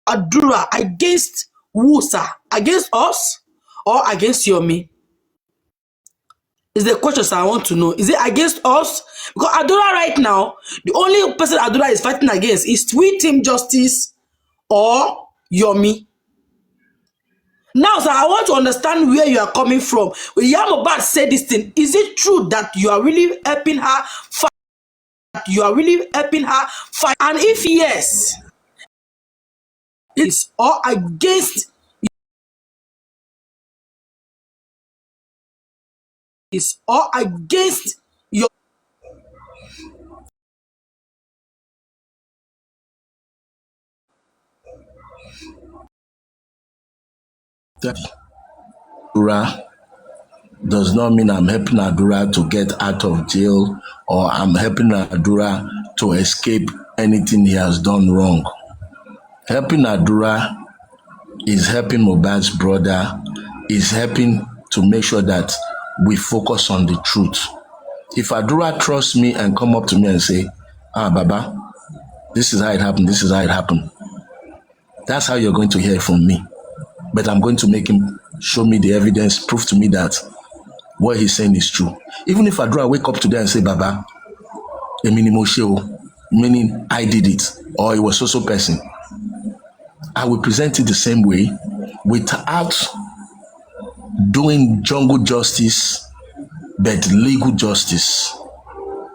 Adura against who, sir? Against us or against Yomi? Is the question, sir, I want to know. Is it against us? Because Adura right now, the only person Adura is fighting against is we Team Justice or Yomi. Now, sir, I want to understand where you are coming from. When Yamobad said this thing, is it true that you are really helping her fight? You are really helping her fight? And if yes, it's all against is all against your Adura does not mean I'm helping Adura to get out of jail or I'm helping Adura to escape anything he has done wrong. Helping Adura is helping Mohbad's brother, is helping to make sure that we focus on the truth. If Adura trusts me and come up to me and say, Baba, this is how it happened, this is how it happened, that's how you're going to hear from me. But I'm going to make him show me the evidence, prove to me that what he's saying is true. Even if Adura wake up today and say, Baba, meaning I did it, or it was so person, I will present it the same way without doing jungle justice, but legal justice.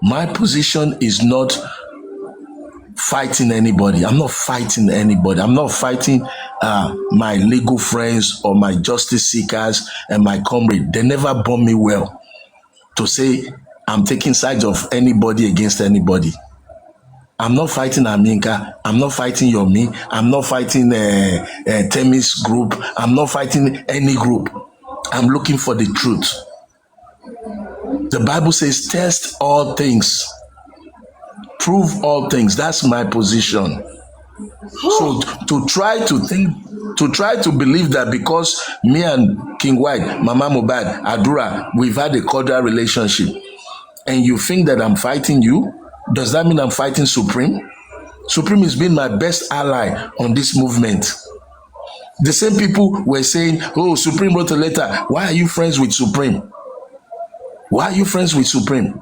My position is not fighting anybody. I'm not fighting anybody. I'm not fighting my legal friends or my justice seekers and my comrade. They never born me well to say I'm taking sides of anybody against anybody. I'm not fighting Honiayinka. I'm not fighting Yomi. I'm not fighting Temi's group. I'm not fighting any group. I'm looking for the truth. The Bible says, test all things. Prove all things. That's my position. So to try to believe that because me and King White, Mama Mohbad, Adura, we've had a cordial relationship, and you think that I'm fighting you, does that mean I'm fighting Supreme? Supreme has been my best ally on this movement. The same people were saying, oh, Supreme wrote a letter. Why are you friends with Supreme? Why are you friends with Supreme?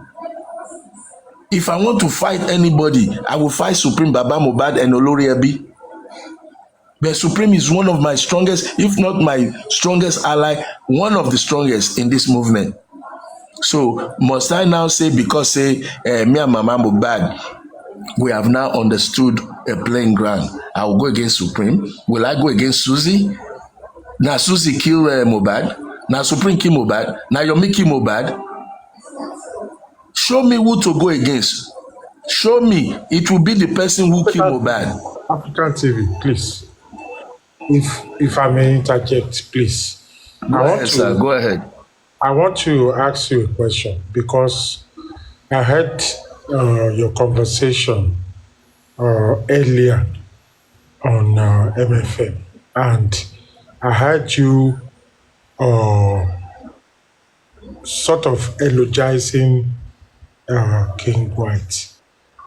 If I want to fight anybody, I will fight Supreme, Baba Mohbad, and Olori Ebi. But Supreme is one of my strongest, if not my strongest ally, one of the strongest in this movement. So must I now say, because me and Mama Mohbad, we have now understood a playing ground, I will go against Supreme? Will I go against Susie? Now Susie kill Mohbad? Now Supreme kill Mohbad? Now Yomi kill Mohbad? Show me who to go against. Show me. It will be the person who killed Mohbad. African TV, please. If I may interject, please. Go ahead. I want to ask you a question because I heard your conversation earlier on MFM, and I heard you sort of eulogizing King White,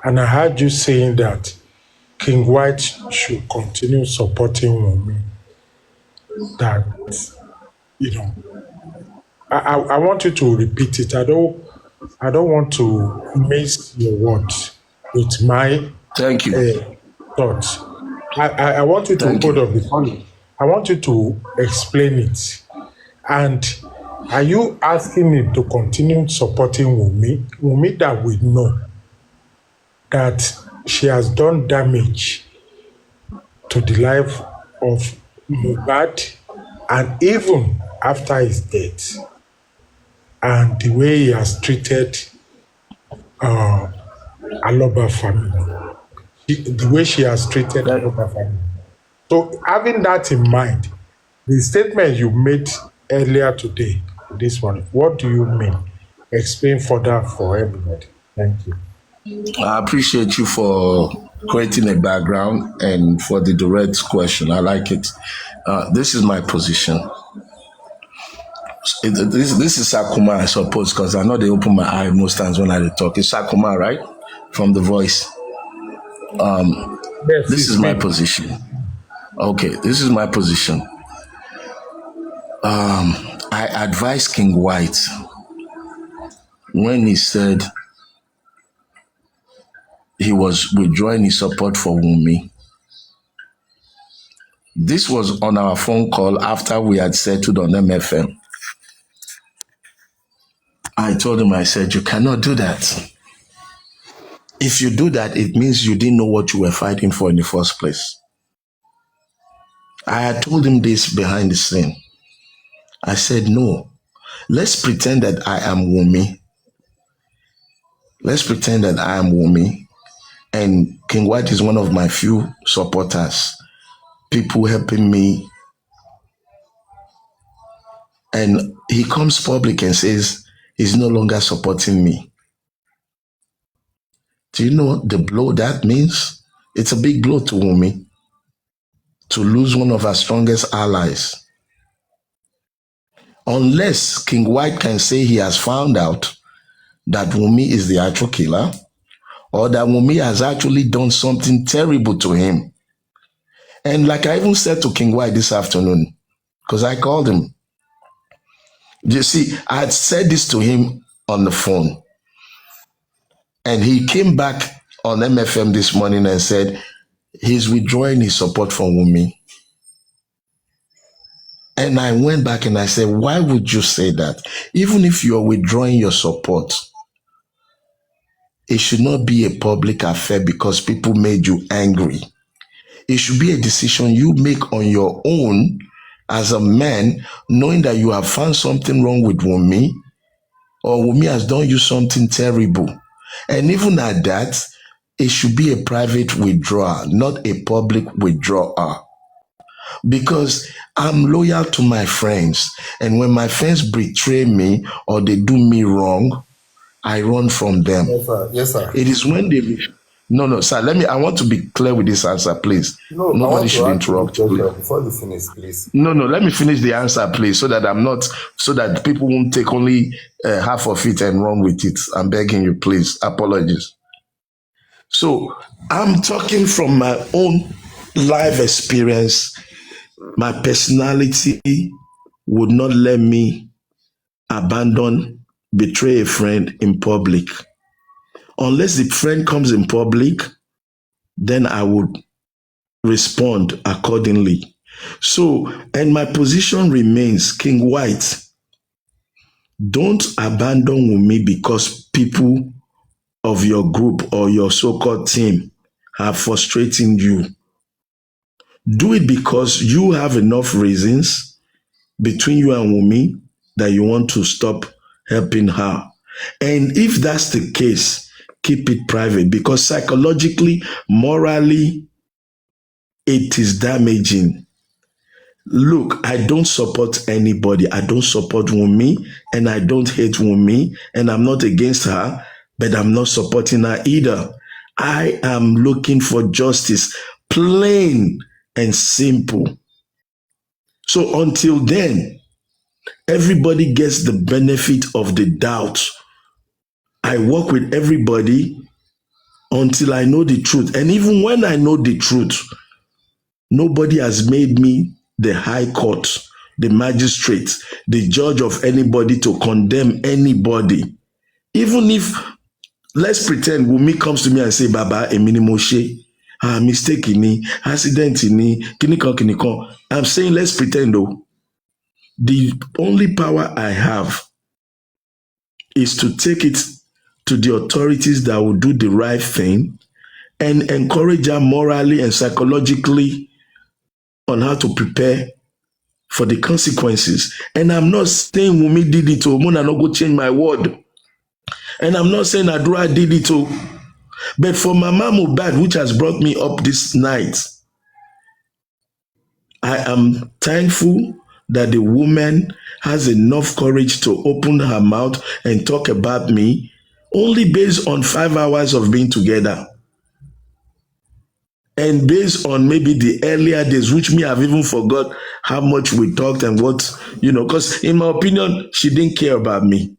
and I heard you saying that King White should continue supporting Wunmi. That, you know, I want you to repeat it. I don't want to miss your words with my thank you thoughts. I want you to hold on before. I want you to explain it. And are you asking me to continue supporting Wunmi? Wunmi that we know that she has done damage to the life of Mohbad, and even after his death, and the way he has treated Aloba family, the way she has treated Aloba family. So having that in mind, the statement you made earlier today, this one, what do you mean? Explain further for everybody. Thank you. I appreciate you for creating a background and for the direct question. I like it. This is my position. This is Sakuma, I suppose, because I know they open my eye most times when I talk. It's Sakuma, right? From The Voice. Yes, this is my position. Okay, this is my position. I advised King White when he said he was withdrawing his support for Wunmi. This was on our phone call after we had settled on MFM. I told him, I said, you cannot do that. If you do that, it means you didn't know what you were fighting for in the first place. I had told him this behind the scene. I said, no, let's pretend that I am Wunmi. Let's pretend that I am Wunmi. And King White is one of my few supporters, people helping me. And he comes public and says he's no longer supporting me. Do you know the blow that means? It's a big blow to Wunmi to lose one of our strongest allies. Unless King White can say he has found out that Wunmi is the actual killer, or that Wunmi has actually done something terrible to him. And like I even said to King White this afternoon, because I called him. You see, I had said this to him on the phone. And he came back on MFM this morning and said he's withdrawing his support from Wunmi. And I went back and I said, why would you say that? Even if you're withdrawing your support, it should not be a public affair because people made you angry. It should be a decision you make on your own as a man, knowing that you have found something wrong with Wunmi, or Wunmi has done you something terrible. And even at that, it should be a private withdrawal, not a public withdrawal. Because I'm loyal to my friends. And when my friends betray me or they do me wrong, I run from them. Yes, sir. Yes, sir. It is when they... No, sir, I want to be clear with this answer, please. No, Nobody should interrupt. Before you finish, please. No, let me finish the answer, please, so that people won't take only half of it and run with it. I'm begging you, please. Apologies. So I'm talking from my own life experience. My personality would not let me betray a friend in public. Unless the friend comes in public, then I would respond accordingly. So, and my position remains, King White, don't abandon Wunmi because people of your group or your so-called team are frustrating you. Do it because you have enough reasons between you and Wunmi that you want to stop helping her. And if that's the case, keep it private because psychologically, morally, it is damaging. Look, I don't support anybody. I don't support Wunmi and I don't hate Wunmi and I'm not against her, but I'm not supporting her either. I am looking for justice, plain and simple. So until then, everybody gets the benefit of the doubt. I work with everybody until I know the truth. And even when I know the truth, nobody has made me the high court, the magistrate, the judge of anybody to condemn anybody. Even if, let's pretend Wunmi comes to me and say, Baba, Emini Moshe, mistake ini, accident ini, kinikon. I'm saying, let's pretend though. The only power I have is to take it to the authorities that will do the right thing and encourage her morally and psychologically on how to prepare for the consequences. And I'm not saying Wunmi did it, or Mona not go change my word. And I'm not saying Adura did it, but for Mama Mohbad, which has brought me up this night, I am thankful that the woman has enough courage to open her mouth and talk about me only based on 5 hours of being together. And based on maybe the earlier days, which me have even forgot how much we talked and what, because in my opinion, she didn't care about me.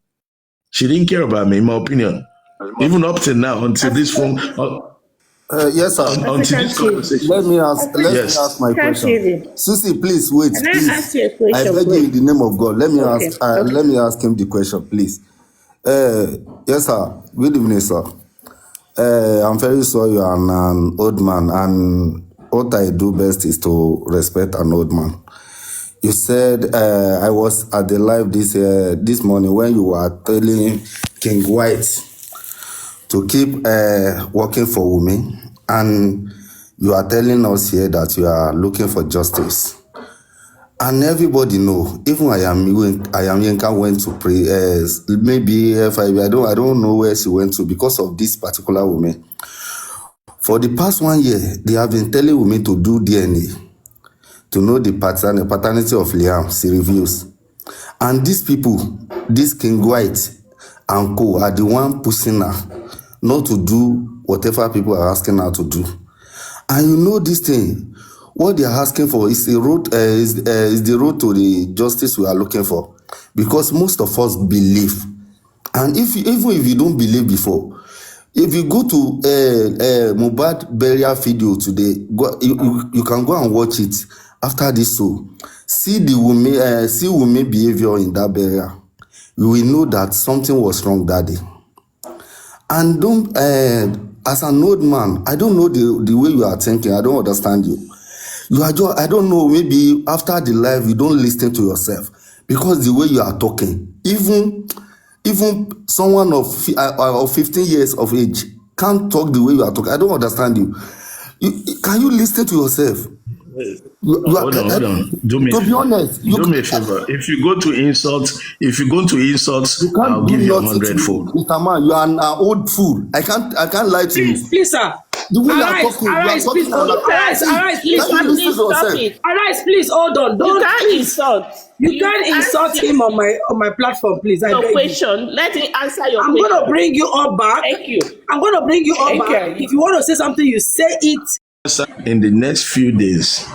She didn't care about me, in my opinion. Even up till now, until this phone. Yes, sir. Until African this TV. conversation. Let me ask my African question. TV. Susie, please wait, Can I ask please. you a I question, beg you in please? the name of God. Let me Okay. ask. Okay. Let me ask him the question, please. Yes, sir. Good evening, sir. I'm very sorry you are an old man, and what I do best is to respect an old man. You said I was at the live this morning when you were telling King White to keep working for Wumi, and you are telling us here that you are looking for justice. And everybody know, even Honiayinka went to pray. Maybe FIB, I don't know where she went to because of this particular woman. For the past 1 year, they have been telling women to do DNA to know the paternity of Liam. She reviews. And these people, this King White and co, are the one pushing her not to do whatever people are asking her to do. And you know this thing, what they are asking for is a road, is the road to the justice we are looking for. Because most of us believe, and even if you don't believe before, if you go to Mohbad burial video today, you can go and watch it after this show. See the woman, see woman behavior in that burial. You will know that something was wrong that day. And don't, as an old man, I don't know the way you are thinking. I don't understand you. You are just, I don't know, maybe after the life, you don't listen to yourself. Because the way you are talking, even someone of 15 years of age can't talk the way you are talking. I don't understand you. Can you listen to yourself? Hold on. Do me To be honest, do me a favor. If you go to insults, you can't I'll do give you nothing to me. 100-fold. Mr. Man, you are an old fool. I can't lie to you. Please, sir. The way Arise, you are arise, please. talking, Arise, please. can you listen to Stop yourself? it. Arise, please. Hold on. You Don't can't please. insult. You can't insult him on my platform, please. I Your beg you. question. Let me answer your I'm question. gonna bring you all back. Thank you. I'm gonna bring you all Thank back. you. If you want to say something, you say it. In the next few days,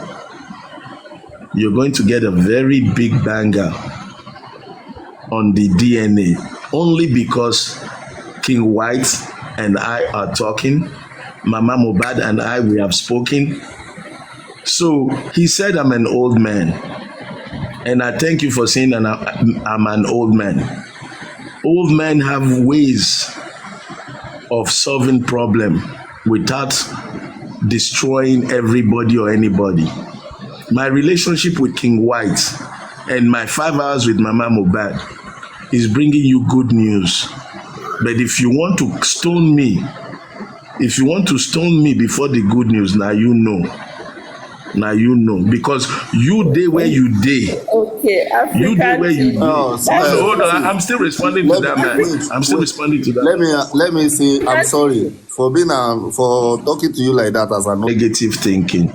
you're going to get a very big banger on the DNA, only because King White and I are talking. Mama Mohbad and I, we have spoken. So he said I'm an old man, and I thank you for saying that I'm an old man. Old men have ways of solving problem without destroying everybody or anybody. My relationship with King White and my 5 hours with Mama Mohbad is bringing you good news. But if you want to stone me before the good news, now you know, because you day where you day. Okay, You do where you African do. Oh, TV. That's Hold on, it. I'm still responding to that man. I'm still responding to that. Let me say I'm That's sorry it. for for talking to you like that as an old. Negative thinking.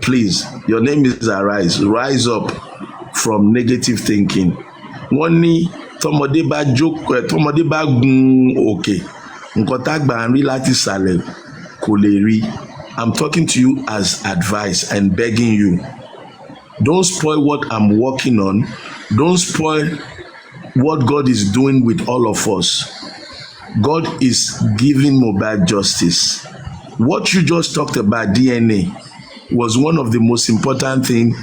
Please, your name is Arise. Rise up from negative thinking. Wọ́n ní tọmọdé bá jókòó tọmọdé bá gun òkè nǹkan tágbà ń rí láti ìsàlẹ̀ kò lè rí. I'm talking to you as advice and begging you. Don't spoil what I'm working on. Don't spoil what God is doing with all of us. God is giving Mohbad justice. What you just talked about, DNA, was one of the most important things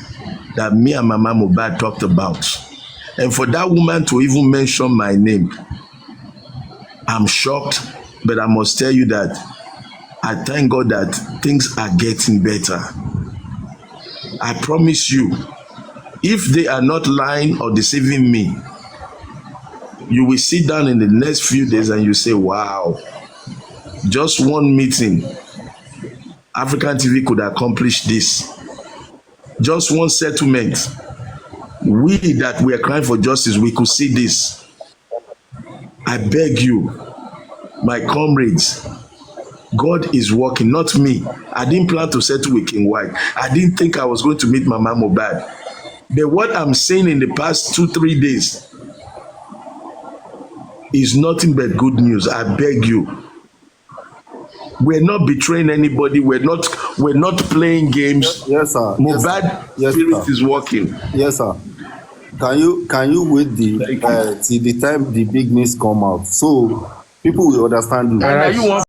that me and Mama Mohbad talked about. And for that woman to even mention my name, I'm shocked, but I must tell you that I thank God that things are getting better. I promise you, if they are not lying or deceiving me, you will sit down in the next few days and you say, wow, just one meeting, African TV could accomplish this. Just one settlement. We that we are crying for justice, we could see this. I beg you, my comrades, God is working, not me. I didn't plan to settle with King White. I didn't think I was going to meet Mama Mohbad. But what I'm saying in the past 2-3 days is nothing but good news. I beg you. We're not betraying anybody. We're not playing games. Yes, sir. Mohbad spirit is working. Yes, sir. Can you wait Thank you. till the time the big news come out so people will understand you? All right. You want